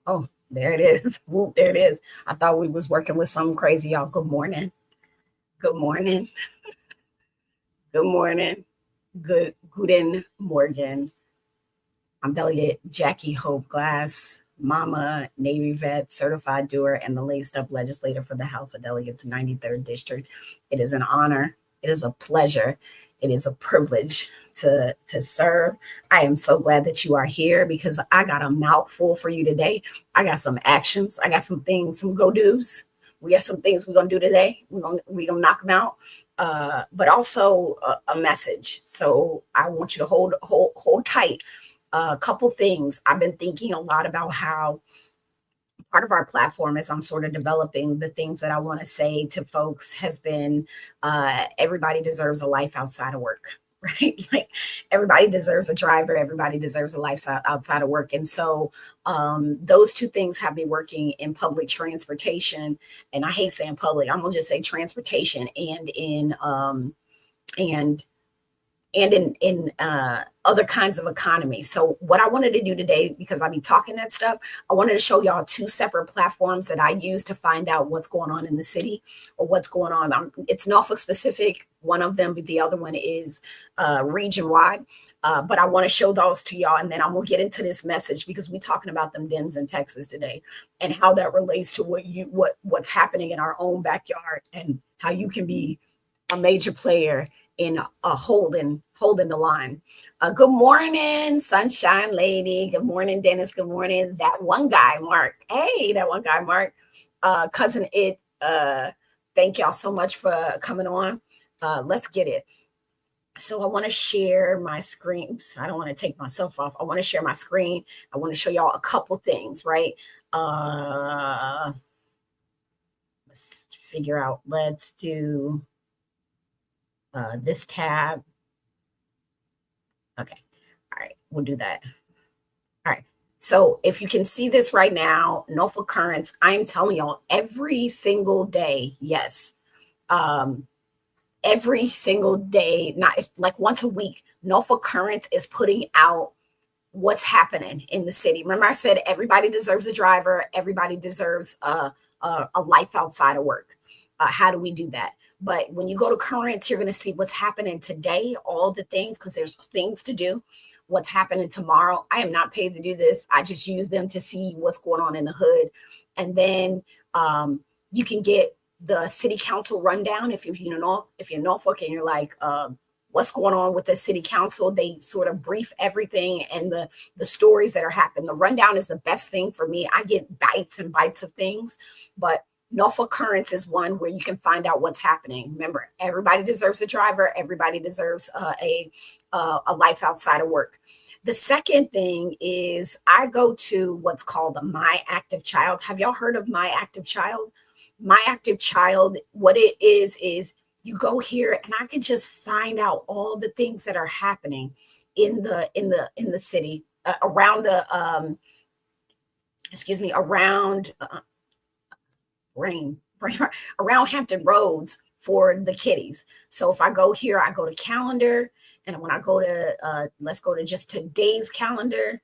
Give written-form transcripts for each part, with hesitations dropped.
Oh, there it is. Whoop, there it is. I thought we was working with something crazy, y'all. Good morning. Good morning. Good morning. Guten Morgen. I'm Delegate Jackie Hope Glass, Mama, Navy vet, certified doer, and the laced up legislator for the House of Delegates, 93rd District. It is an honor. It is a pleasure. It is a privilege to serve. I am so glad that you are here because I got a mouthful for you today. I got some actions. I got some things, some go dos. We got some things we're gonna do today. We're gonna knock them out. But also a message. So I want you to hold tight. A couple things. I've been thinking a lot about how part of our platform as I'm sort of developing the things that I want to say to folks has been everybody deserves a life outside of work. Right? Like everybody deserves a driver, everybody deserves a lifestyle outside of work. And so those two things have me working in public transportation. And I hate saying public, I'm gonna just say transportation and and in other kinds of economy. So what I wanted to do today, because I be talking that stuff, I wanted to show y'all two separate platforms that I use to find out what's going on in the city or what's going on. It's Norfolk specific, one of them, but the other one is region wide. But I want to show those to y'all, and then I'm gonna get into this message because we're talking about them Dems in Texas today and how that relates to what's happening in our own backyard and how you can be a major player in holding the line. Good morning, sunshine lady. Good morning, Dennis. Good morning, that one guy, Mark. Hey, that one guy, Mark. Cousin It. Thank y'all so much for coming on. Let's get it. So I want to share my screen. Oops, I don't want to take myself off. I want to share my screen. I want to show y'all a couple things, right? Let's figure out. Let's do this tab. Okay. All right. We'll do that. All right. So if you can see this right now, Norfolk Currents, I'm telling y'all every single day, yes. Every single day, not like once a week, Norfolk Currents is putting out what's happening in the city. Remember, I said everybody deserves a driver, everybody deserves a life outside of work. How do we do that? But when you go to Currents, you're going to see what's happening today, all the things, because there's things to do. What's happening tomorrow. I am not paid to do this. I just use them to see what's going on in the hood. And then you can get the city council rundown if you're Norfolk and you're like, what's going on with the city council. They sort of brief everything and the stories that are happening. The rundown is the best thing for me. I get bites and bites of things, but Norfolk Currents is one where you can find out what's happening. Remember, everybody deserves a driver. Everybody deserves a life outside of work. The second thing is I go to what's called My Active Child. Have y'all heard of My Active Child? My Active Child, what it is you go here and I can just find out all the things that are happening in the city around the around rain around Hampton Roads for the kiddies. So if I go here, I go to calendar, and when I go to let's go to just today's calendar,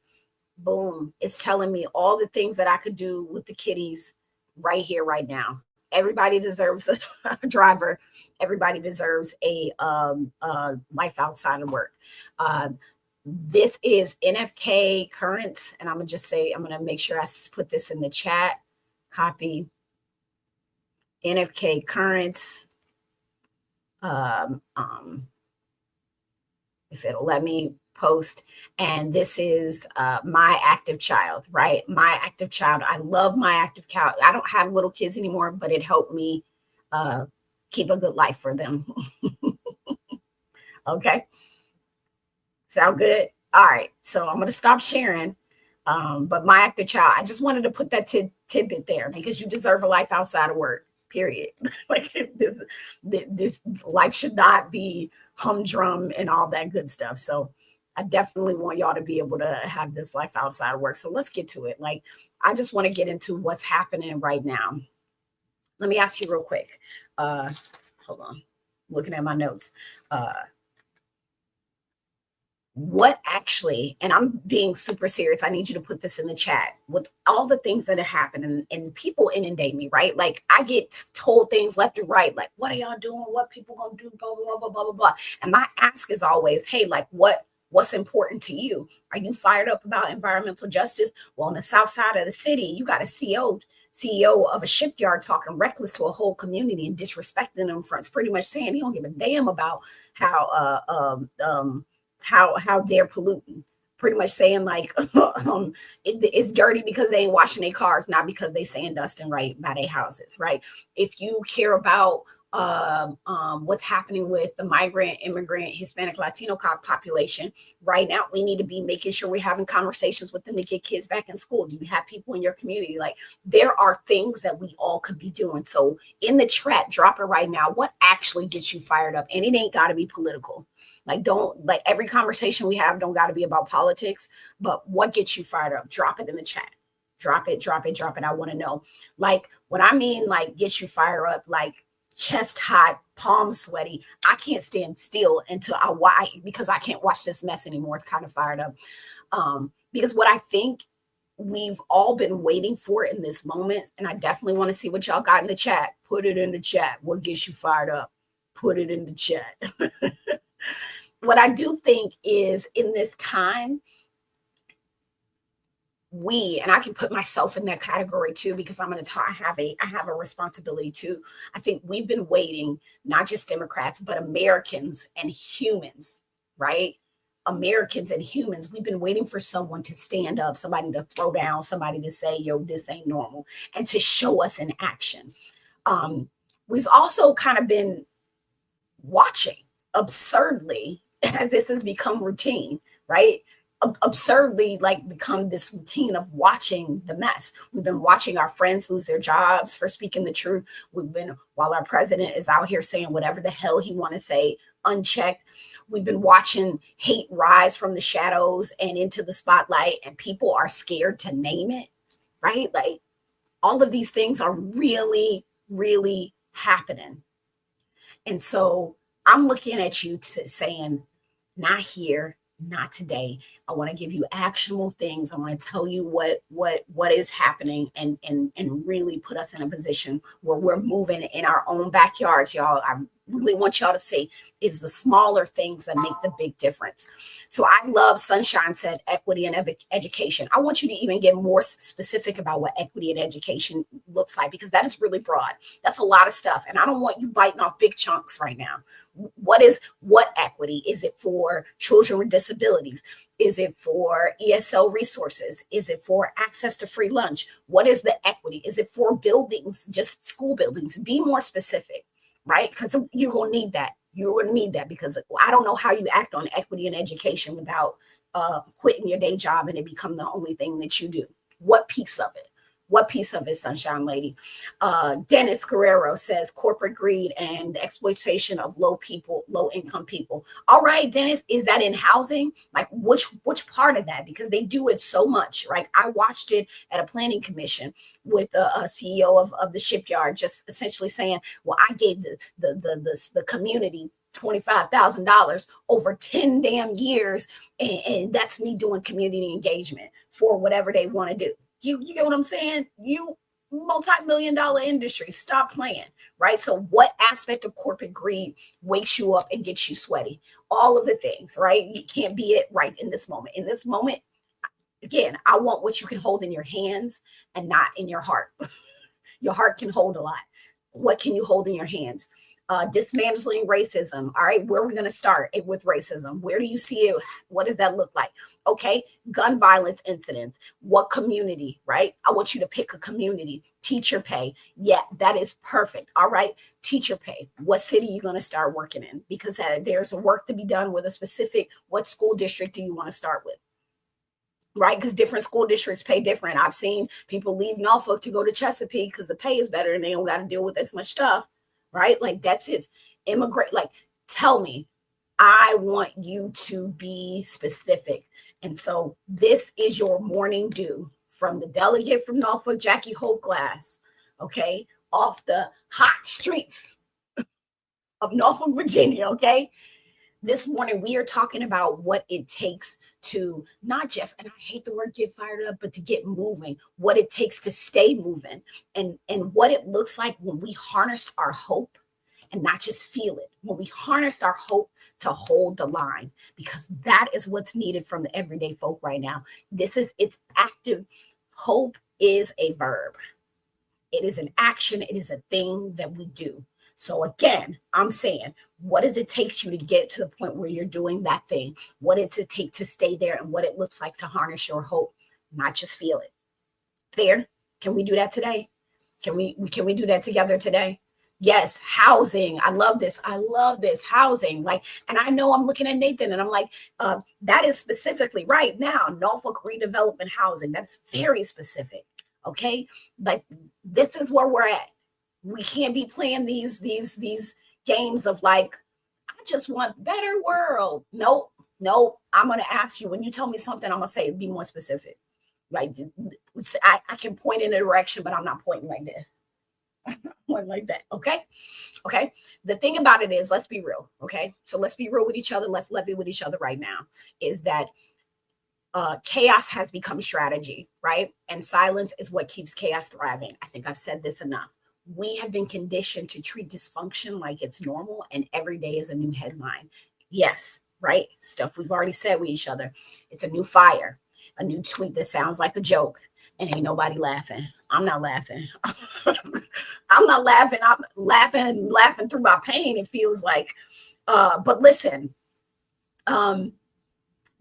boom, it's telling me all the things that I could do with the kiddies right here, right now. Everybody deserves a driver. Everybody deserves a life outside of work. This is NFK Currents, and I'm gonna just say I'm gonna make sure I put this in the chat. Copy NFK Currents. If it'll let me post. And this is My Active Child, right? My Active Child. I love My Active Child. I don't have little kids anymore, but it helped me keep a good life for them. Okay. Sound good? All right. So I'm going to stop sharing. But My Active Child, I just wanted to put that tidbit there because you deserve a life outside of work. Period. Like this life should not be humdrum and all that good stuff. So I definitely want y'all to be able to have this life outside of work. So let's get to it. Like I just want to get into what's happening right now. Let me ask you real quick. Hold on. Looking at my notes. what actually, and I'm being super serious, I need you to put this in the chat, with all the things that have happened, and people inundate me, right? Like I get told things left and right, like, what are y'all doing? What people gonna do? Blah, blah, blah, blah, blah, blah, blah. And my ask is always, hey, like what's important to you? Are you fired up about environmental justice? Well, on the south side of the city, you got a CEO of a shipyard talking reckless to a whole community and disrespecting them, fronts, pretty much saying he don't give a damn about how they're polluting, pretty much saying like it's dirty because they ain't washing their cars, not because they saying dusting right by their houses, right? If you care about what's happening with the migrant, immigrant, Hispanic, Latino population right now, we need to be making sure we're having conversations with them to get kids back in school. Do you have people in your community? Like there are things that we all could be doing. So in the chat, drop it right now. What actually gets you fired up? And it ain't got to be political. Like, don't, like, every conversation we have don't got to be about politics, but what gets you fired up? Drop it in the chat. Drop it, drop it, drop it. I want to know. Like, what I mean, like, gets you fired up, like, chest hot, palms sweaty. I can't stand still until because I can't watch this mess anymore. It's kind of fired up. Because what I think we've all been waiting for in this moment, and I definitely want to see what y'all got in the chat. Put it in the chat. What gets you fired up? Put it in the chat. What I do think is in this time, and I can put myself in that category too, because I'm going to talk, I have a responsibility too. I think we've been waiting, not just Democrats, but Americans and humans, right? Americans and humans, we've been waiting for someone to stand up, somebody to throw down, somebody to say, yo, this ain't normal, and to show us in action. We've also kind of been watching absurdly as this has become routine, right? Absurdly, like, become this routine of watching the mess. We've been watching our friends lose their jobs for speaking the truth. While our president is out here saying whatever the hell he want to say unchecked, we've been watching hate rise from the shadows and into the spotlight, and people are scared to name it, right? Like, all of these things are really, really happening. And so I'm looking at you saying, not here, not today. I want to give you actionable things. I want to tell you what is happening, and really put us in a position where we're moving in our own backyards, y'all. I really want y'all to see is the smaller things that make the big difference. So I love Sunshine said equity and education. I want you to even get more specific about what equity and education looks like, because that is really broad. That's a lot of stuff. And I don't want you biting off big chunks right now. What equity? Is it for children with disabilities? Is it for ESL resources? Is it for access to free lunch? What is the equity? Is it for buildings, just school buildings? Be more specific, right? Because you're going to need that. You're going to need that, because I don't know how you act on equity and education without quitting your day job and it become the only thing that you do. What piece of it? What piece of it, Sunshine Lady? Dennis Guerrero says corporate greed and the exploitation of low income people. All right, Dennis, is that in housing? Like which part of that? Because they do it so much, right? I watched it at a planning commission with a CEO of the shipyard, just essentially saying, well, I gave the community $25,000 over 10 damn years, and that's me doing community engagement for whatever they want to do. You get what I'm saying? You multi-million-dollar industry, stop playing, right? So what aspect of corporate greed wakes you up and gets you sweaty? All of the things, right? You can't be it right in this moment. In this moment, again, I want what you can hold in your hands and not in your heart. Your heart can hold a lot. What can you hold in your hands? Dismantling racism. All right, where are we going to start with racism? Where do you see it? What does that look like? Okay, gun violence incidents. What community, right? I want you to pick a community. Teacher pay. Yeah, that is perfect. All right, teacher pay. What city are you going to start working in? Because there's work to be done with a specific, what school district do you want to start with? Right? Because different school districts pay different. I've seen people leave Norfolk to go to Chesapeake because the pay is better and they don't got to deal with as much stuff. Right? Like, that's it. Immigrate. Like, tell me. I want you to be specific. And so this is your morning dew from the delegate from Norfolk, Jackie Hope Glass, okay, off the hot streets of Norfolk, Virginia, okay? This morning, we are talking about what it takes to not just, and I hate the word get fired up, but to get moving, what it takes to stay moving, and what it looks like when we harness our hope and not just feel it, when we harness our hope to hold the line, because that is what's needed from the everyday folk right now. It's active. Hope is a verb. It is an action. It is a thing that we do. So again, I'm saying, what does it take you to get to the point where you're doing that thing? What does it take to stay there, and what it looks like to harness your hope, not just feel it? There. Can we do that today? Can we do that together today? Yes, housing. I love this. I love this housing. Like, and I know I'm looking at Nathan and I'm like, that is specifically right now, Norfolk redevelopment housing. That's very specific. Okay. Like, this is where we're at. We can't be playing these games of like, I just want better world. Nope. I'm going to ask you, when you tell me something, I'm going to say, be more specific. Like, I can point in a direction, but I'm not pointing like this. One like that. Okay. The thing about it is, let's be real. Okay. So let's be real with each other. Let's levy with each other right now. Is that chaos has become strategy, right? And silence is what keeps chaos thriving. I think I've said this enough. We have been conditioned to treat dysfunction like it's normal, and every day is a new headline. Yes, right? Stuff we've already said with each other. It's a new fire, a new tweet that sounds like a joke, and ain't nobody laughing. I'm not laughing. I'm not laughing. I'm laughing through my pain. It feels like, but listen,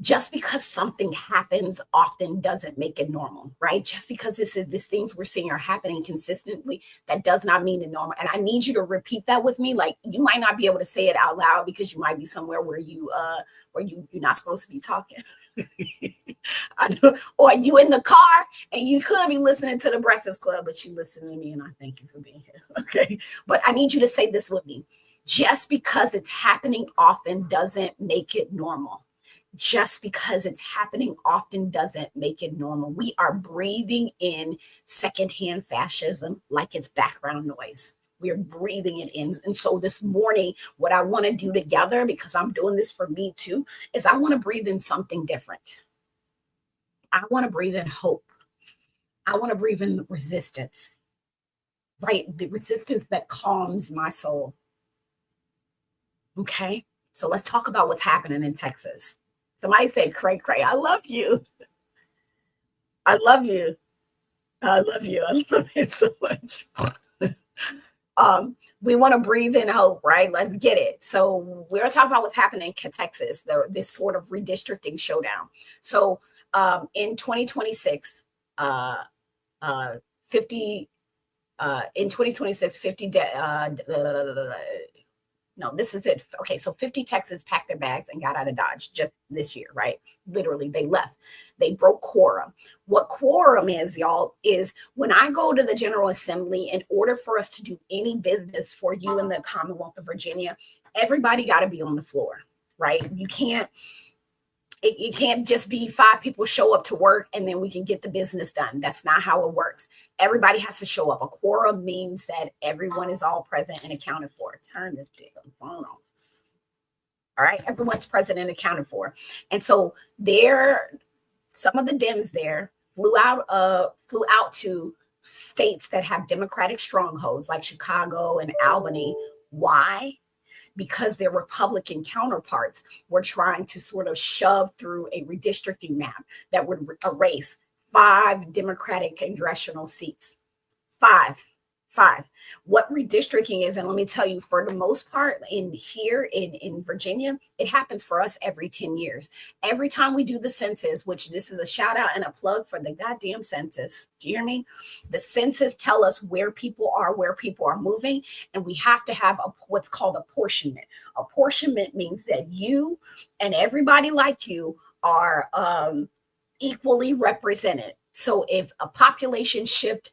just because something happens often doesn't make it normal, right? Just because these things we're seeing are happening consistently, that does not mean it's normal. And I need you to repeat that with me. Like, you might not be able to say it out loud because you might be somewhere where you're not supposed to be talking. Or you in the car and you could be listening to the Breakfast Club, but you listen to me, and I thank you for being here. Okay. But I need you to say this with me. Just because it's happening often doesn't make it normal. Just because it's happening often doesn't make it normal. We are breathing in secondhand fascism like it's background noise. We're breathing it in. And so this morning, what I want to do together, because I'm doing this for me too, is I want to breathe in something different. I want to breathe in hope. I want to breathe in resistance, right? The resistance that calms my soul. Okay. So let's talk about what's happening in Texas. Somebody said, Cray, I love you. I love you. I love you. I love it so much. We want to breathe in hope, right? Let's get it. So we're talking about what's happening in Texas, this sort of redistricting showdown. So in 2026, 50 no, this is it. Okay, so 50 Texans packed their bags and got out of Dodge just this year, right? Literally, they left. They broke quorum. What quorum is, y'all, is when I go to the General Assembly, in order for us to do any business for you in the Commonwealth of Virginia, everybody got to be on the floor, right? It can't just be 5 people show up to work and then we can get the business done. That's not how it works. Everybody has to show up. A quorum means that everyone is all present and accounted for. Turn this damn phone off. All right. Everyone's present and accounted for. And so some of the Dems there flew out to states that have Democratic strongholds like Chicago and Albany. Why? Because their Republican counterparts were trying to sort of shove through a redistricting map that would erase 5 Democratic congressional seats. 5. What redistricting is, and let me tell you, for the most part, in Virginia, it happens for us every 10 years. Every time we do the census, which this is a shout out and a plug for the goddamn census. Do you hear me? The census tell us where people are moving, and we have to have what's called apportionment. Apportionment means that you and everybody like you are equally represented. So if a population shift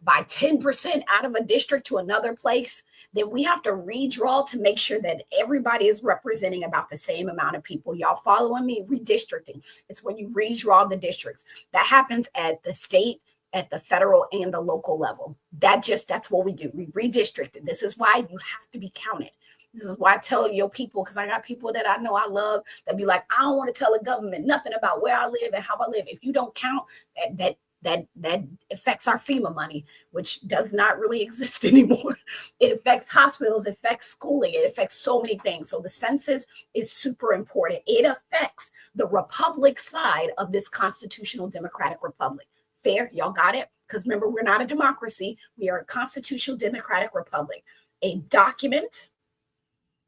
by 10% out of a district to another place, then we have to redraw to make sure that everybody is representing about the same amount of people. Y'all following me? Redistricting. It's when you redraw the districts. That happens at the state, at the federal, and the local level. That's what we do. We redistrict it. This is why you have to be counted. This is why I tell your people, because I got people that I know I love that be like, I don't want to tell the government nothing about where I live and how I live. If you don't count, that affects our FEMA money, which does not really exist anymore. It affects hospitals, it affects schooling, it affects so many things. So the census is super important. It affects the republic side of this constitutional democratic republic. Fair? Y'all got it? Because remember, we're not a democracy. We are a constitutional democratic republic. A document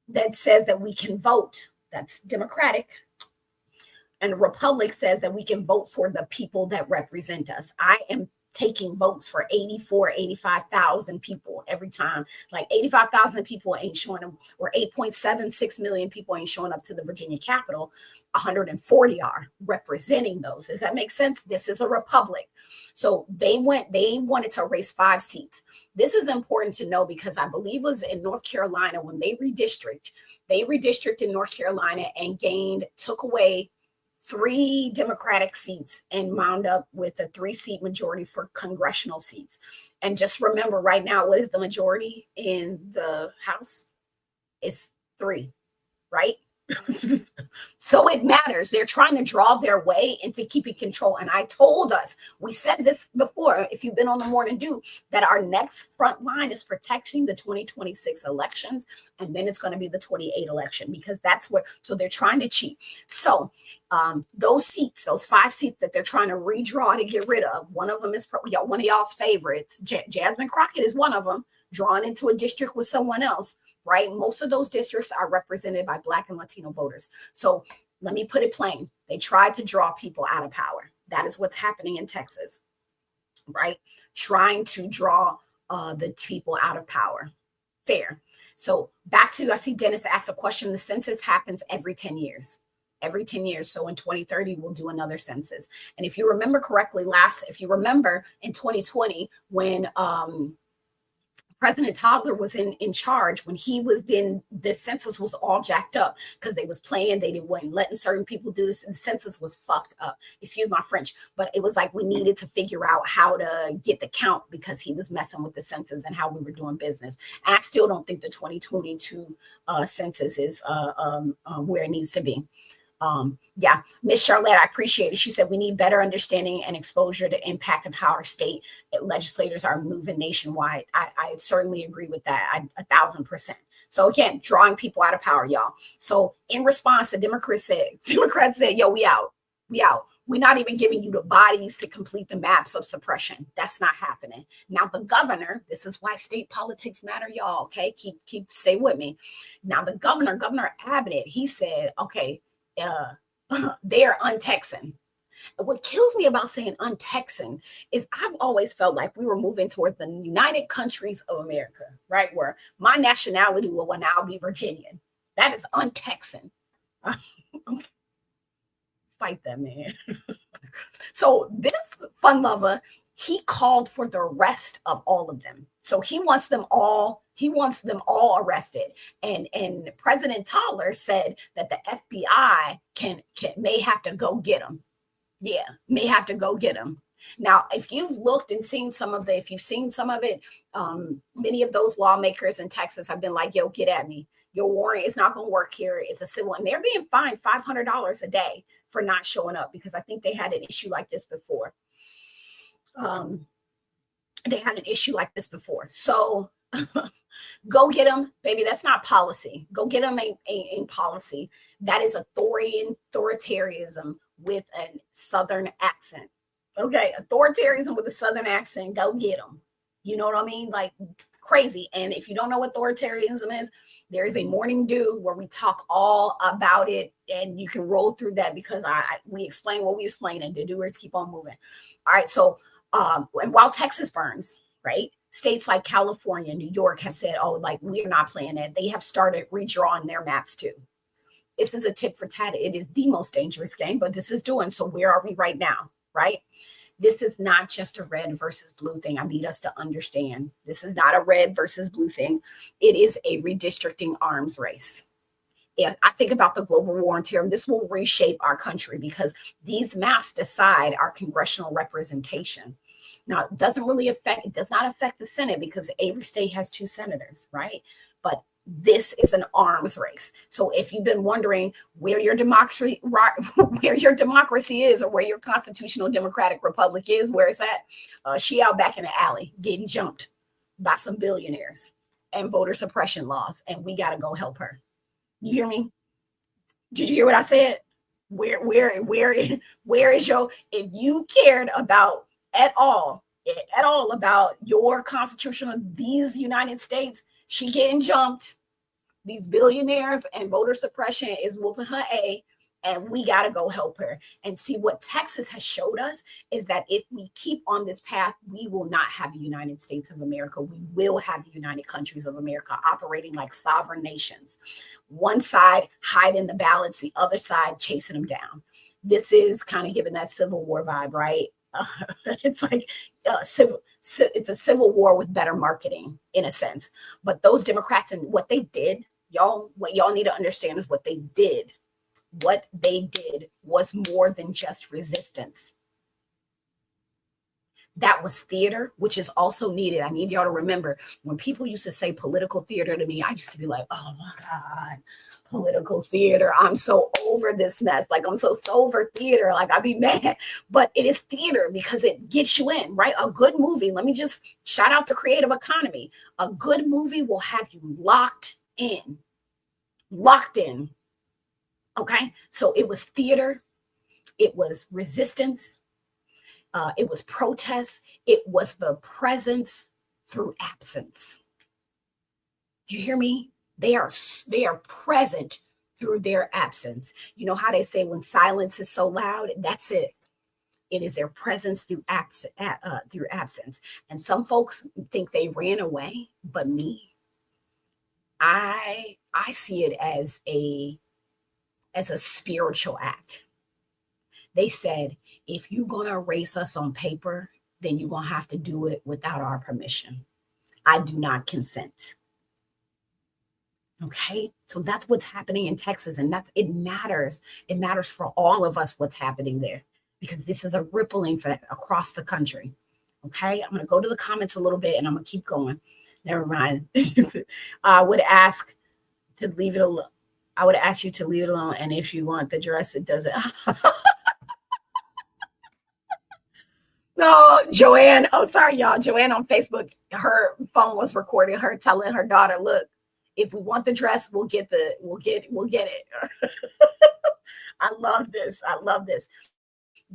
that says that we can vote, that's democratic. And the republic says that we can vote for the people that represent us. I am taking votes for 85,000 people every time. Like 85,000 people ain't showing up, or 8.76 million people ain't showing up to the Virginia Capitol. 140 are representing those. Does that make sense? This is a republic. So they wanted to erase 5 seats. This is important to know because I believe it was in North Carolina when they redistricted in North Carolina and took away 3 Democratic seats and wound up with a 3-seat majority for congressional seats. And just remember right now, what is the majority in the House? It's 3, right? So it matters. They're trying to draw their way into keeping control. And I told us, we said this before, if you've been on the Morning Dew, that our next front line is protecting the 2026 elections. And then it's going to be the 28 election, because that's where, so they're trying to cheat. So those seats, those 5 seats that they're trying to redraw to get rid of, one of them is one of y'all's favorites. Jasmine Crockett is one of them, drawn into a district with someone else. Right? Most of those districts are represented by Black and Latino voters. So let me put it plain. They tried to draw people out of power. That is what's happening in Texas, right? Trying to draw the people out of power. Fair. So back to, I see Dennis asked a question. The census happens every 10 years. Every 10 years. So in 2030, we'll do another census. And if you remember correctly, if you remember in 2020, when President Toddler was in charge, when he was then, the census was all jacked up because they was playing, they weren't letting certain people do this, and the census was fucked up. Excuse my French, but it was like we needed to figure out how to get the count because he was messing with the census and how we were doing business. And I still don't think the 2022 census is where it needs to be. Yeah, Miss Charlotte, I appreciate it. She said we need better understanding and exposure to impact of how our state legislators are moving nationwide. I certainly agree with that. 1,000%. So again, drawing people out of power, y'all. So in response, the Democrats said, yo, we out. We're not even giving you the bodies to complete the maps of suppression. That's not happening. Now the governor, this is why state politics matter, y'all. Okay, stay with me. Now the Governor Abbott, he said, okay, they're un-Texan. What kills me about saying un-Texan is I've always felt like we were moving towards the United Countries of America, right? Where my nationality will now be Virginian. That is un-Texan. Fight that man. So this fun lover, he called for the arrest of all of them. So he wants them all arrested. And President Toddler said that the FBI may have to go get them. Yeah, may have to go get them. Now, if you've looked and seen some of it, many of those lawmakers in Texas have been like, yo, get at me. Your warrant is not going to work here. It's a civil, and they're being fined $500 a day for not showing up, because I think they had an issue like this before. So go get them, baby. That's not policy. Go get them ain't policy. That is authoritarianism with a Southern accent. Okay, authoritarianism with a Southern accent. Go get them. You know what I mean? Like crazy. And if you don't know what authoritarianism is, there is a Morning Dew where we talk all about it, and you can roll through that because we explain what we explain, and the doers keep on moving. All right, so and while Texas burns, right? States like California, New York have said, oh, like, we're not playing it. They have started redrawing their maps too. This is a tip for tat. It is the most dangerous game, but this is doing. So where are we right now, right? This is not just a red versus blue thing. I need us to understand. This is not a red versus blue thing. It is a redistricting arms race. Yeah, I think about the global war on terror. This will reshape our country because these maps decide our congressional representation. Now, it does not affect the Senate because every state has 2 senators, right? But This is an arms race. So if you've been wondering where your democracy, where your democracy is, or where your constitutional democratic republic is, where it's at, she out back in the alley getting jumped by some billionaires and voter suppression laws, and we got to go help her. You hear me? Did you hear what I said? Where is your, if you cared about at all about your constitutional, these United States, she getting jumped. These billionaires and voter suppression is whooping her and we got to go help her. And see, what Texas has showed us is that if we keep on this path, we will not have the United States of America. We will have the United Countries of America operating like sovereign nations. One side hiding the ballots, the other side chasing them down. This is kind of giving that Civil War vibe, right? It's like it's a civil war with better marketing in a sense. But those Democrats and what they did, what y'all need to understand is what they did. What they did was more than just resistance. That was theater, which is also needed. I need y'all to remember, when people used to say political theater to me, I used to be like, oh my God, political theater. I'm so over this mess. Like, I'm so over theater. Like, I'd be mad. But it is theater because it gets you in, right? A good movie, let me just shout out the creative economy. A good movie will have you locked in. Okay? So it was theater. It was resistance. It was protest. It was the presence through absence. Do you hear me? They are present through their absence. You know how they say when silence is so loud? That's it. It is their presence through absence. And some folks think they ran away, but me, I see it as a spiritual act. They said, if you're going to erase us on paper, then you're going to have to do it without our permission. I do not consent. Okay, so that's what's happening in Texas, and it matters. It matters for all of us what's happening there, because this is a rippling across the country. Okay, I'm going to go to the comments a little bit, and I'm going to keep going. Never mind. I would ask to leave it alone. I would ask you to leave it alone, and if you want the dress, it doesn't. No, Joanne. Oh, sorry, y'all. Joanne on Facebook, her phone was recording her telling her daughter, "Look, if we want the dress, we'll get it." I love this.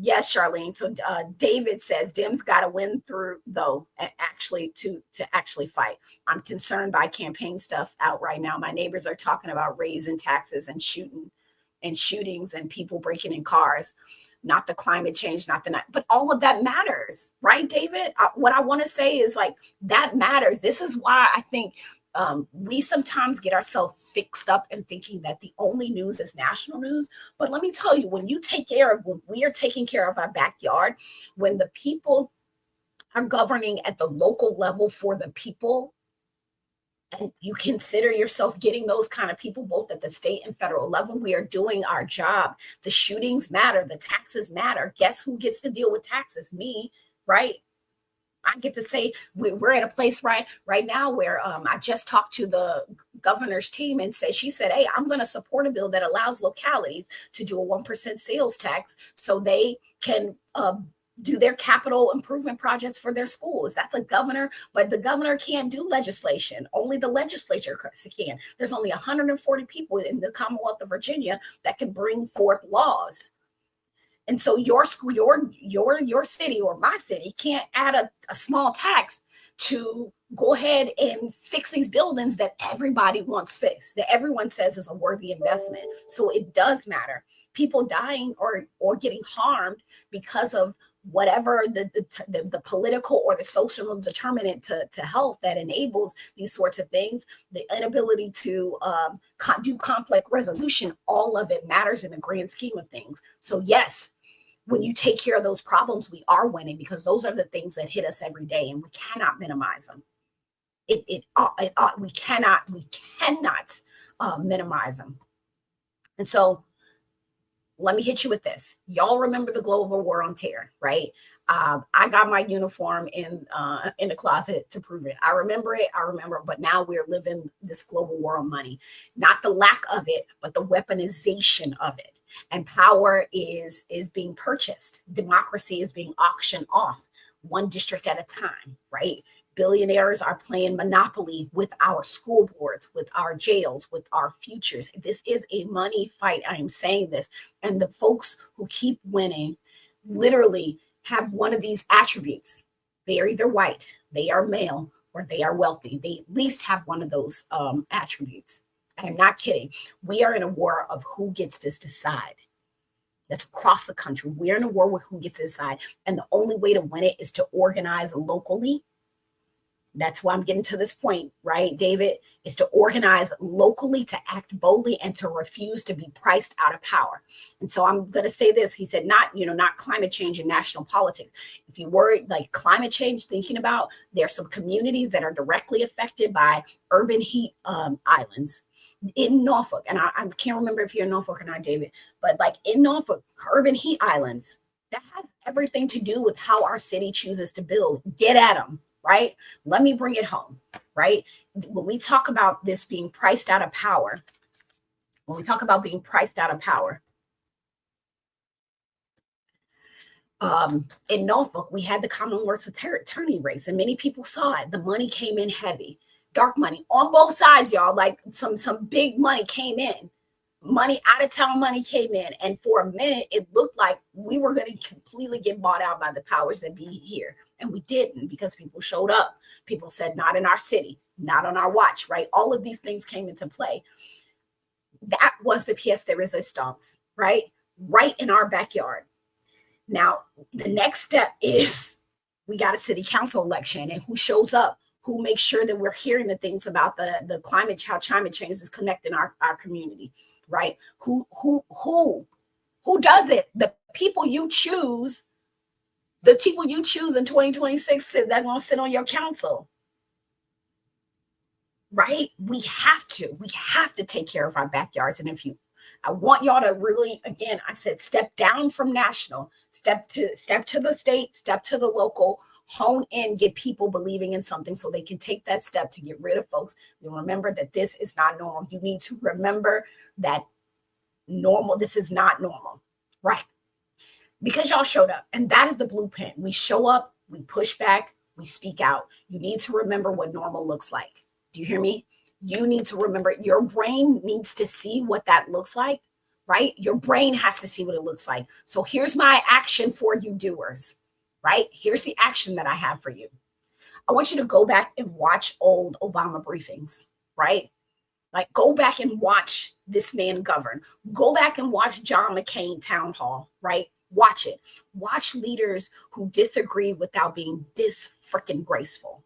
Yes, Charlene. So David says Dems got to win through though, and actually to actually fight. I'm concerned by campaign stuff out right now. My neighbors are talking about raising taxes and shootings and people breaking in cars. Not the climate change, but all of that matters, right, David? What I want to say is like that matters. This is why I think we sometimes get ourselves fixed up in thinking that the only news is national news. But let me tell you, when we are taking care of our backyard, when the people are governing at the local level for the people, and you consider yourself getting those kind of people both at the state and federal level, we are doing our job. The shootings matter. The taxes matter. Guess who gets to deal with taxes? Me, right? I get to say we're at a place right now where I just talked to the governor's team and she said, hey, I'm going to support a bill that allows localities to do a 1% sales tax so they can do their capital improvement projects for their schools. That's a governor, but the governor can't do legislation. Only the legislature can. There's only 140 people in the Commonwealth of Virginia that can bring forth laws. And so your school, your city or my city can't add a small tax to go ahead and fix these buildings that everybody wants fixed, that everyone says is a worthy investment. So it does matter. People dying or getting harmed because of whatever the political or the social determinant to health that enables these sorts of things, the inability to do conflict resolution, all of it matters in the grand scheme of things. So yes, when you take care of those problems, we are winning, because those are the things that hit us every day, and we cannot minimize them. We cannot minimize them. And so let me hit you with this. Y'all remember the global war on terror, right? I got my uniform in the closet to prove it. I remember it. I remember, but now we're living this global war on money, not the lack of it, but the weaponization of it. And power is being purchased. Democracy is being auctioned off, one district at a time, right? Billionaires are playing monopoly with our school boards, with our jails, with our futures. This is a money fight. I am saying this. And the folks who keep winning literally have one of these attributes. They are either white, they are male, or they are wealthy. They at least have one of those attributes. I am not kidding. We are in a war of who gets to decide. That's across the country. We're in a war with who gets to decide. And the only way to win it is to organize locally. That's why I'm getting to this point, right, David, is to organize locally, to act boldly, and to refuse to be priced out of power. And so I'm going to say this. He said, not climate change and national politics. If you were like climate change, thinking about, there's some communities that are directly affected by urban heat islands in Norfolk. And I can't remember if you're in Norfolk or not, David, but like in Norfolk, urban heat islands, that has everything to do with how our city chooses to build. Get at them. Right? Let me bring it home, right? When we talk about this being priced out of power, in Norfolk, we had the Commonwealth's attorney race, and many people saw it. The money came in heavy, dark money on both sides, y'all. Like some big money came in. Money, out of town money came in. And for a minute, it looked like we were going to completely get bought out by the powers that be here. And we didn't, because people showed up. People said, not in our city, not on our watch, right? All of these things came into play. That was the pièce de résistance, right? Right in our backyard. Now, the next step is we got a city council election, and who shows up, who makes sure that we're hearing the things about the climate, how climate change is connecting our community. Right? Who does it? The people you choose in 2026, they're going to sit on your council. Right? We have to take care of our backyards. And I want y'all to really, again, I said, step down from national, step to the state, step to the local, hone in, get people believing in something so they can take that step to get rid of folks. You remember that this is not normal. You need to remember that this is not normal, right? Because y'all showed up, and that is the blueprint. We show up, we push back, we speak out. You need to remember what normal looks like. Do you hear me? You need to remember, your brain needs to see what that looks like, right? Your brain has to see what it looks like. So here's my action for you doers, right? Here's the action that I have for you. I want you to go back and watch old Obama briefings, right? Like, go back and watch this man govern. Go back and watch John McCain town hall, right? Watch it. Watch leaders who disagree without being this freaking graceful.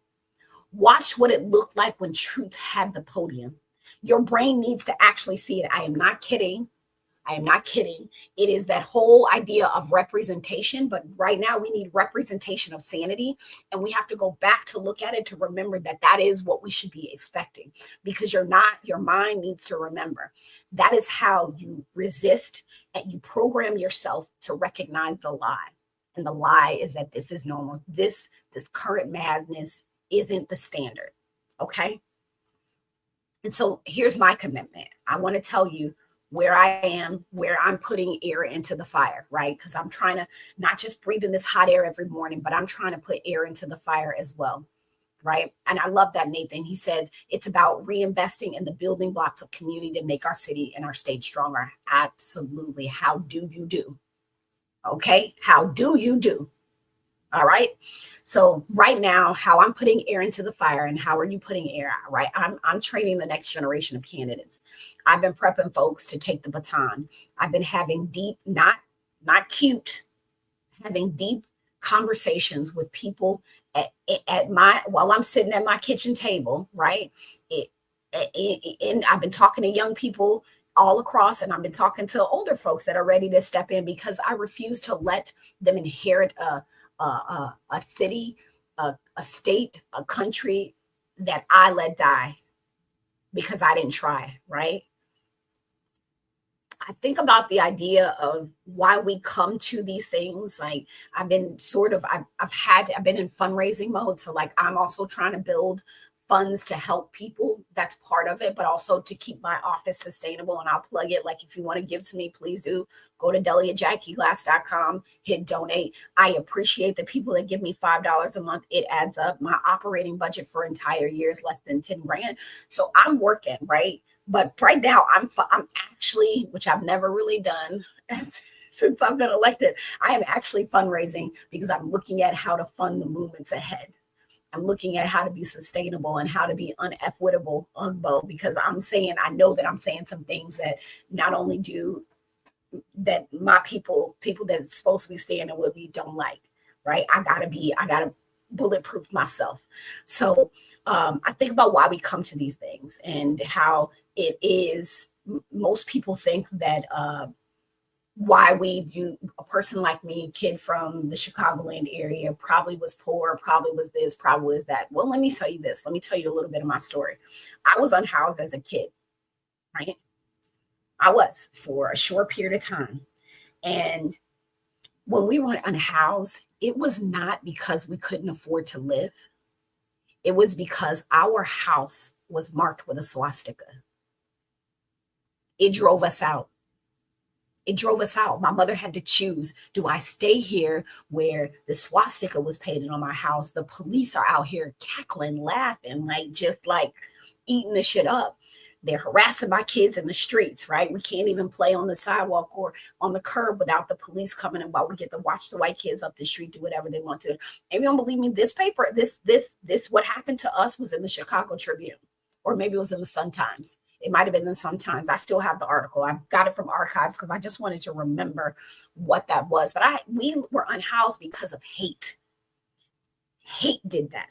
Watch what it looked like when truth had the podium. Your brain needs to actually see it. I am not kidding. It is that whole idea of representation, but right now we need representation of sanity. And we have to go back to look at it to remember that that is what we should be expecting, because your mind needs to remember. That is how you resist and you program yourself to recognize the lie. And the lie is that this is normal. This current madness isn't the standard. Okay. And so here's my commitment. I want to tell you where I am, where I'm putting air into the fire, right? Because I'm trying to not just breathe in this hot air every morning, but I'm trying to put air into the fire as well, right? And I love that, Nathan. He says it's about reinvesting in the building blocks of community to make our city and our state stronger. Absolutely. How do you do? Okay. How do you do? All right. So right now, how I'm putting air into the fire, and how are you putting air out, right? I'm training the next generation of candidates. I've been prepping folks to take the baton. I've been having deep, not cute, having deep conversations with people while I'm sitting at my kitchen table, right? And I've been talking to young people all across, and I've been talking to older folks that are ready to step in, because I refuse to let them inherit a city, a state, a country that I let die because I didn't try, right? I think about the idea of why we come to these things. Like I've been I've been in fundraising mode. So like I'm also trying to build funds to help people. That's part of it, but also to keep my office sustainable. And I'll plug it. Like if you want to give to me, please do go to deliajackieGlass.com, hit donate. I appreciate the people that give me $5 a month. It adds up. My operating budget for entire year is less than 10 grand. So I'm working, right? But right now, I'm actually, which I've never really done since I've been elected, I am actually fundraising because I'm looking at how to fund the movements ahead. I'm looking at how to be sustainable and how to be unequitable, Ugbo, because I know that I'm saying some things that not only do that my people that's supposed to be standing with me don't like, right? I gotta bulletproof myself. So I think about why we come to these things and how it is. Most people think that why we do, a person like me, kid from the Chicagoland area, probably was poor, probably was this, probably was that. Well, let me tell you this. Let me tell you a little bit of my story. I was unhoused as a kid, right? I was for a short period of time. And when we were unhoused, it was not because we couldn't afford to live. It was because our house was marked with a swastika. It drove us out. It drove us out. My mother had to choose. Do I stay here where the swastika was painted on my house? The police are out here cackling, laughing, like just like eating the shit up. They're harassing my kids in the streets, right? We can't even play on the sidewalk or on the curb without the police coming in while we get to watch the white kids up the street do whatever they want to. And you don't believe me? This paper, this, what happened to us was in the Chicago Tribune, or maybe it was in the Sun-Times. It might have been in Sun-Times. I still have the article. I got it from archives because I just wanted to remember what that was. But we were unhoused because of hate. Hate did that.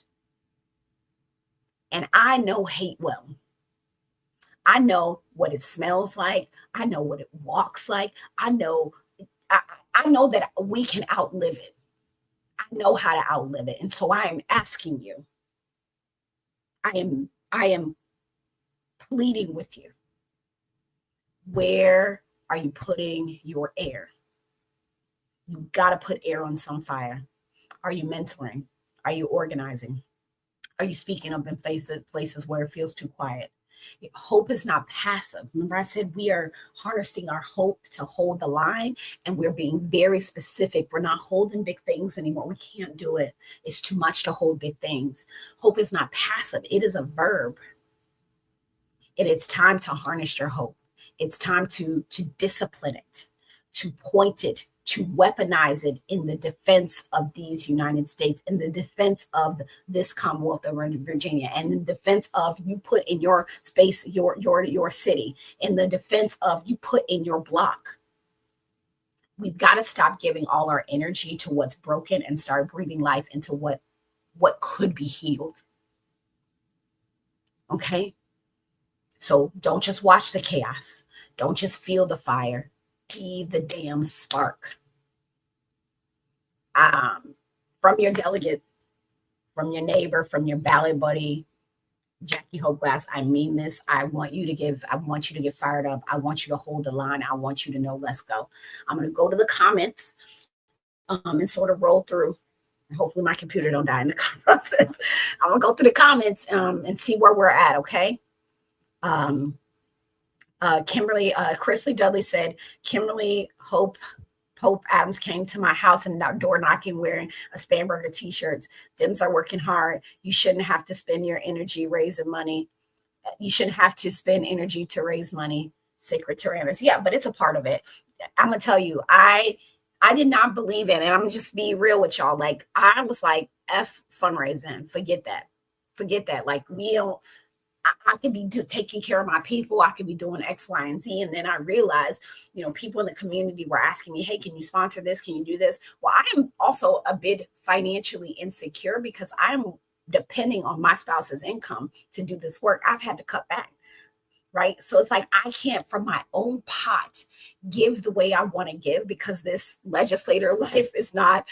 And I know hate well. I know what it smells like. I know what it walks like. I know that we can outlive it. I know how to outlive it. And so I am asking you. I am pleading with you. Where are you putting your air? You got to put air on some fire. Are you mentoring? Are you organizing? Are you speaking up in places where it feels too quiet? Hope is not passive. Remember, I said we are harnessing our hope to hold the line, and we're being very specific. We're not holding big things anymore. We can't do it. It's too much to hold big things. Hope is not passive. It is a verb. And it's time to harness your hope. It's time to discipline it, to point it, to weaponize it in the defense of these United States, in the defense of this Commonwealth of Virginia, and in the defense of you put in your space, your city, in the defense of you put in your block. We've got to stop giving all our energy to what's broken and start breathing life into what could be healed. Okay? So don't just watch the chaos. Don't just feel the fire. Be the damn spark. From your delegate, from your neighbor, from your ballot buddy, Jackie Hope Glass, I mean this. I want you to get fired up. I want you to hold the line. I want you to know, let's go. I'm going to go to the comments and sort of roll through. Hopefully my computer don't die in the process. I'm going to go through the comments and see where we're at, okay? Kimberly, Chrisley Dudley said, Kimberly Hope Adams came to my house and door knocking wearing a Spanberger t-shirts. Dems are working hard. You shouldn't have to spend your energy raising money. You shouldn't have to spend energy to raise money. Sacred Tyrannus. Yeah, but it's a part of it. I'm going to tell you, I did not believe in it. And I'm going to just be real with y'all. Like, I was like, F fundraising. Forget that. Like, we don't, I could be taking care of my people. I could be doing X, Y, and Z. And then I realized, people in the community were asking me, hey, can you sponsor this? Can you do this? Well, I am also a bit financially insecure because I'm depending on my spouse's income to do this work. I've had to cut back. Right. So it's like I can't from my own pot give the way I want to give because this legislator life is not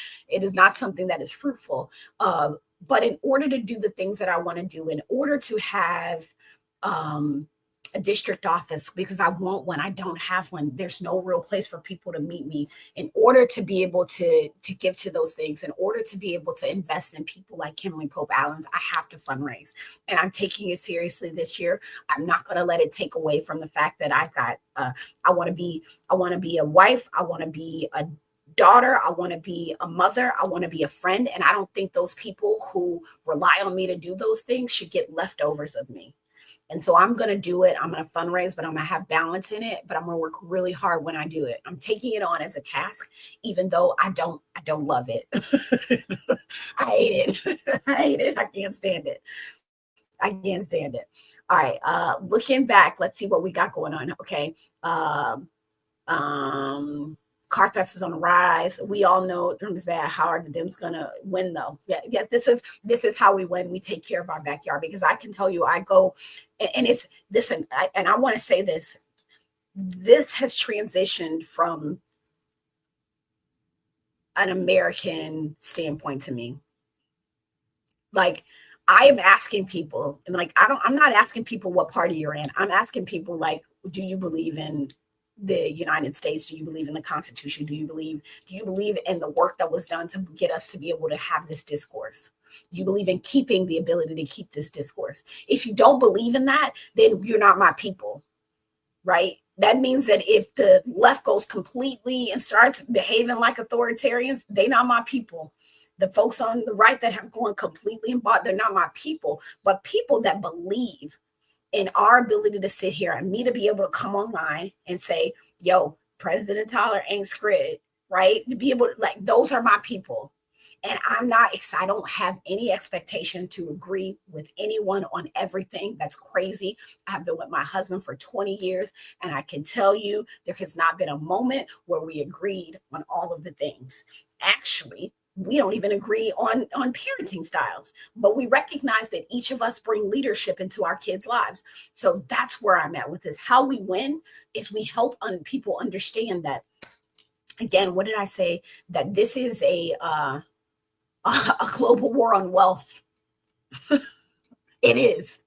something that is fruitful. But in order to do the things that I want to do, in order to have a district office because I want one. I don't have one. There's no real place for people to meet me. In order to be able to give to those things, in order to be able to invest in people like Kimberly Pope Allens, I have to fundraise. And I'm taking it seriously this year. I'm not going to let it take away from the fact that I've got I want to be a wife, I want to be a daughter, I want to be a mother, I want to be a friend. And I don't think those people who rely on me to do those things should get leftovers of me. And so I'm going to do it. I'm going to fundraise, but I'm going to have balance in it. But I'm going to work really hard when I do it. I'm taking it on as a task, even though I don't love it. I hate it. I hate it. I can't stand it. I can't stand it. All right. Looking back, let's see what we got going on. Okay. Car theft is on the rise. We all know Dems bad. How are the Dems gonna win though? Yeah. This is how we win. We take care of our backyard, because I can tell you, I go, and it's this, and I want to say this. This has transitioned from an American standpoint to me. Like, I am asking people, and like, I'm not asking people what party you're in. I'm asking people, like, do you believe in the United States? Do you believe in the Constitution? Do you believe in the work that was done to get us to be able to have this discourse? Do you believe in keeping the ability to keep this discourse? If you don't believe in that, then you're not my people, right? That means that if the left goes completely and starts behaving like authoritarians, they're not my people. The folks on the right that have gone completely and bought, they're not my people. But people that believe in our ability to sit here and me to be able to come online and say, yo, President Tyler ain't screwed, right? To be able to, like, those are my people. And I'm not, I don't have any expectation to agree with anyone on everything. That's crazy. I've been with my husband for 20 years, and I can tell you there has not been a moment where we agreed on all of the things. Actually, we don't even agree on parenting styles, but we recognize that each of us bring leadership into our kids' lives. So that's where I'm at with this. How we win is we help people understand that, again, what did I say? That this is a global war on wealth. It is.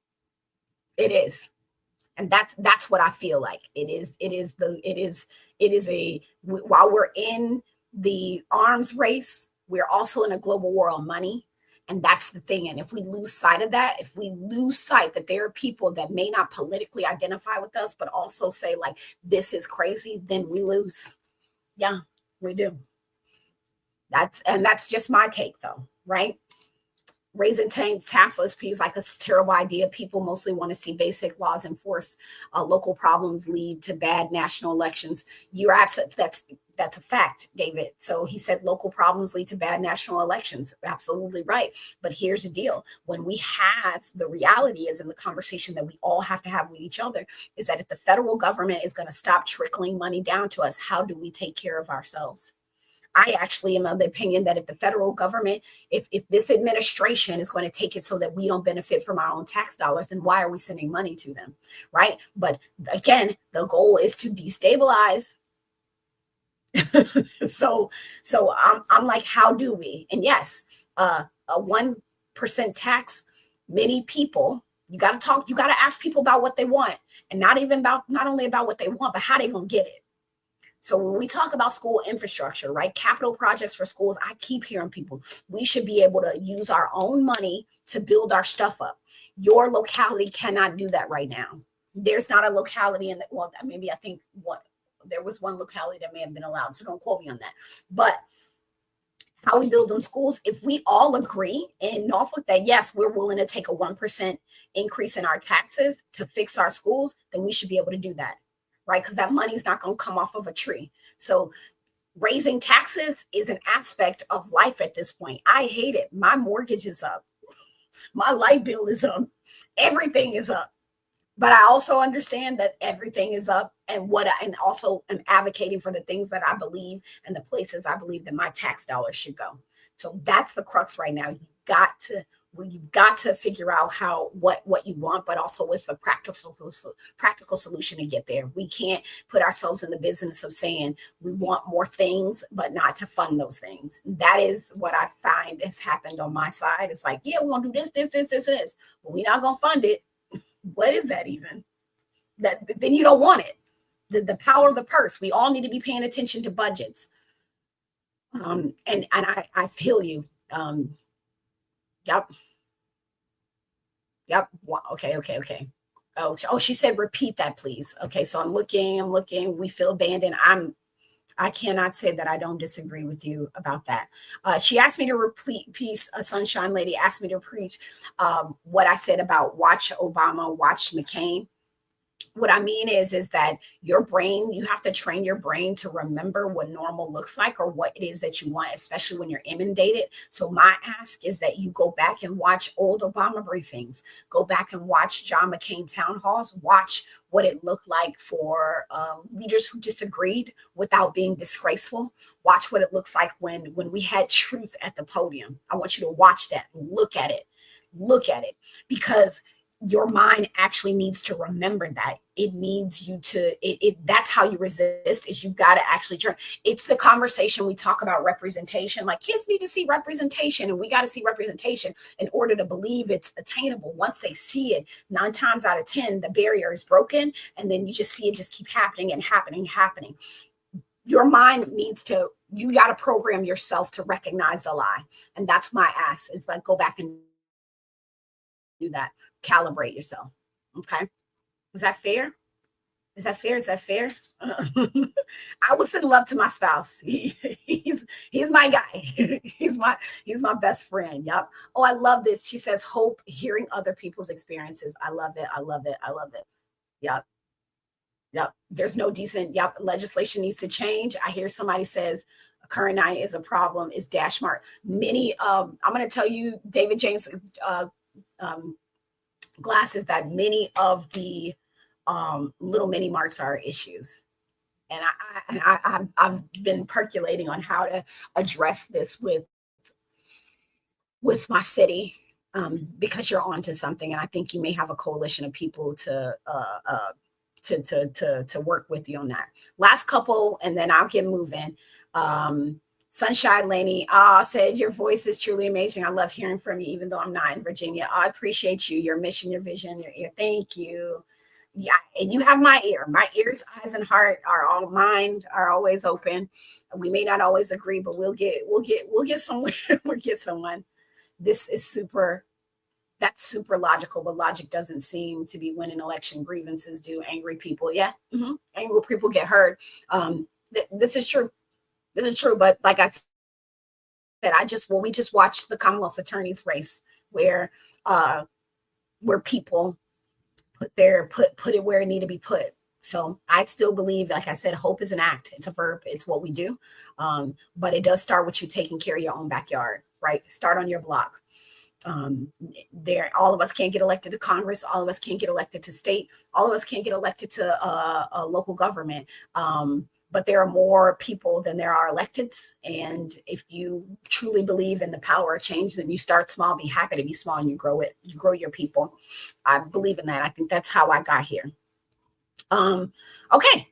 And that's what I feel like. While we're in the arms race, we're also in a global war on money. And that's the thing. And if we lose sight of that, if we lose sight that there are people that may not politically identify with us, but also say, like, this is crazy, then we lose. Yeah, we do. That's just my take, though, right? Raising tax fees like a terrible idea. People mostly want to see basic laws enforced. Local problems lead to bad national elections. You're absolutely, that's a fact, David. So he said local problems lead to bad national elections. Absolutely right. But here's the deal. When we have, the reality is, in the conversation that we all have to have with each other, is that if the federal government is going to stop trickling money down to us, how do we take care of ourselves? I actually am of the opinion that if the federal government, if this administration is going to take it so that we don't benefit from our own tax dollars, then why are we sending money to them, right? But again, the goal is to destabilize. so I'm like, how do we? And yes, a 1% tax, many people, you got to ask people about what they want, and not only about what they want, but how they gonna get it. So when we talk about school infrastructure, right, capital projects for schools, I keep hearing people, we should be able to use our own money to build our stuff up. Your locality cannot do that right now. There's not a locality maybe I think there was one locality that may have been allowed, so don't quote me on that. But how we build them schools, if we all agree in Norfolk that, yes, we're willing to take a 1% increase in our taxes to fix our schools, then we should be able to do that. Right? Because that money's not going to come off of a tree. So raising taxes is an aspect of life at this point. I hate it. My mortgage is up. My light bill is up. Everything is up. But I also understand that everything is up, and also am advocating for the things that I believe and the places I believe that my tax dollars should go. So that's the crux right now. You've got to figure out what you want, but also what's the practical solution to get there. We can't put ourselves in the business of saying we want more things, but not to fund those things. That is what I find has happened on my side. It's like, yeah, we're gonna do this, but we're not gonna fund it. What is that even? then you don't want it. The power of the purse. We all need to be paying attention to budgets. And I feel you. Yep. Yep. Okay. Okay. Okay. Oh, she said, repeat that, please. Okay. So I'm looking. We feel abandoned. I cannot say that I don't disagree with you about that. She asked me to repeat piece. A Sunshine Lady asked me to preach what I said about watch Obama, watch McCain. What I mean is that your brain, you have to train your brain to remember what normal looks like or what it is that you want, especially when you're inundated. So my ask is that you go back and watch old Obama briefings, go back and watch John McCain town halls, watch what it looked like for leaders who disagreed without being disgraceful. Watch what it looks like when we had truth at the podium. I want you to watch that, look at it, because your mind actually needs to remember that. It needs you to, that's how you resist, is you got to actually turn. It's the conversation we talk about representation. Like, kids need to see representation, and we got to see representation in order to believe it's attainable. Once they see it, 9 times out of 10, the barrier is broken, and then you just see it just keep happening and happening. Your mind needs to, you got to program yourself to recognize the lie. And that's my ask, is like, go back and do that. Calibrate yourself. Okay. Is that fair? Is that fair? I would send love to my spouse. He's my guy. he's my best friend. Yep. Oh, I love this. She says, hope hearing other people's experiences. I love it. Yep. Yep. There's no decent, legislation needs to change. I hear somebody says current 9 is a problem, is dash mark. Many, I'm going to tell you, David James, glasses, that many of the little mini marts are issues, and I've been percolating on how to address this with my city, because you're onto something, and I think you may have a coalition of people to work with you on that. Last couple, and then I'll get moving. Sunshine Laney said, your voice is truly amazing. I love hearing from you, even though I'm not in Virginia. I appreciate you, your mission, your vision, your ear. Thank you. Yeah, and you have my ear. My ears, eyes, and heart are all mind are always open. We may not always agree, but we'll get someone. We'll get someone. This is super. That's super logical, but logic doesn't seem to be winning election. Grievances do. Angry people, angry people get heard. This is true. This is true, but like I said, we just watched the Commonwealth's attorney's race where people put it where it needed to be put. So I still believe, like I said, hope is an act. It's a verb. It's what we do. But it does start with you taking care of your own backyard, right? Start on your block. All of us can't get elected to Congress. All of us can't get elected to state. All of us can't get elected to a local government. But there are more people than there are electeds. And if you truly believe in the power of change, then you start small, be happy to be small, and you grow it. You grow your people. I believe in that. I think that's how I got here. Okay.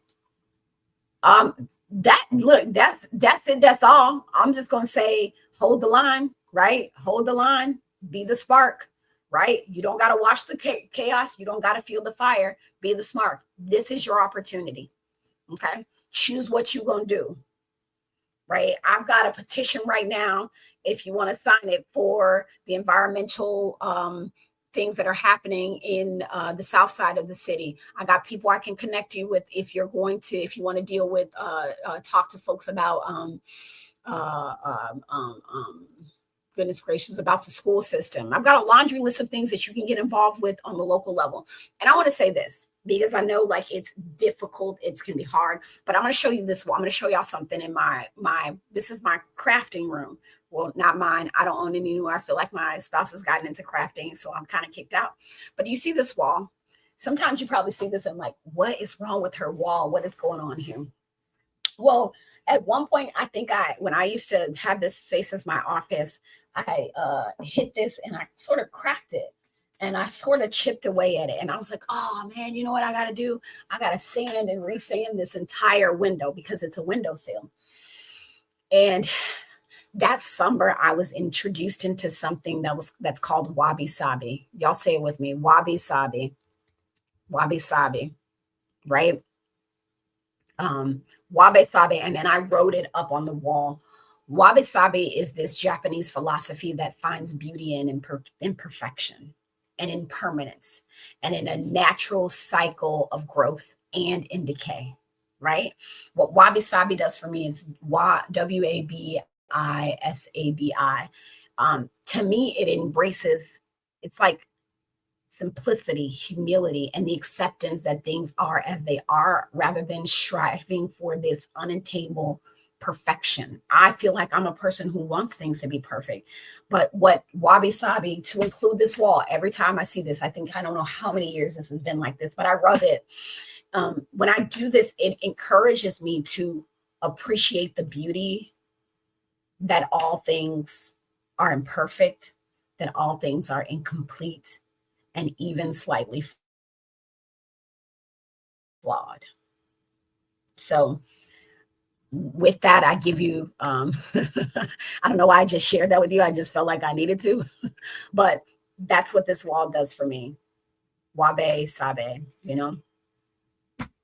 That's all. I'm just going to say, hold the line, right? Hold the line, be the spark, right? You don't got to watch the chaos. You don't got to feel the fire. Be the spark. This is your opportunity. Okay. Choose what you're going to do, right? I've got a petition right now. If you want to sign it, for the environmental things that are happening in the south side of the city. I got people I can connect you with if you want to deal with, talk to folks about, goodness gracious, about the school system. I've got a laundry list of things that you can get involved with on the local level. And I want to say this, because I know, like, it's difficult, it's going to be hard, but I'm going to show you this. I'm going to show y'all something in this is my crafting room. Well, not mine. I don't own any anymore. I feel like my spouse has gotten into crafting, so I'm kind of kicked out. But you see this wall? Sometimes you probably see this and like, what is wrong with her wall? What is going on here? Well, at one point, I think when I used to have this space as my office, I hit this and I sort of cracked it. And I sort of chipped away at it. And I was like, oh, man, you know what I got to do? I got to sand and resand this entire window, because it's a windowsill. And that summer, I was introduced into something that's called wabi sabi. Y'all say it with me, wabi sabi. Wabi sabi. right? Wabi sabi, and then I wrote it up on the wall. Wabi sabi is this Japanese philosophy that finds beauty in imperfection and impermanence and in a natural cycle of growth and in decay, right? What wabi sabi does for me is WABISABI. To me, it embraces, it's like simplicity, humility, and the acceptance that things are as they are rather than striving for this unattainable perfection. I feel like I'm a person who wants things to be perfect. But what wabi sabi, to include this wall, every time I see this, I think I don't know how many years this has been like this, but I rub it. When I do this, it encourages me to appreciate the beauty that all things are imperfect, that all things are incomplete, and even slightly flawed. So with that, I give you, I don't know why I just shared that with you. I just felt like I needed to, but that's what this wall does for me. Wabe sabe,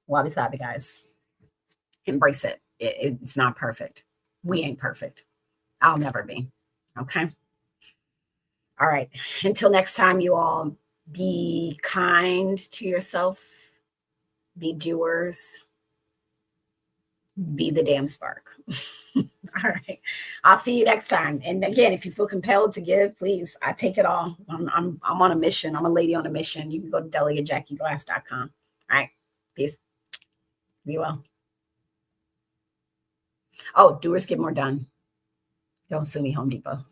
wabi sabe, guys. Embrace it. It's not perfect. We ain't perfect. I'll never be. Okay. All right. Until next time, you all, be kind to yourself, be doers, be the damn spark. All right. I'll see you next time. And again, if you feel compelled to give, please, I take it all. I'm on a mission. I'm a lady on a mission. You can go to deliaJackieGlass.com. All right. Peace. Be well. Oh, doers get more done. Don't sue me, Home Depot.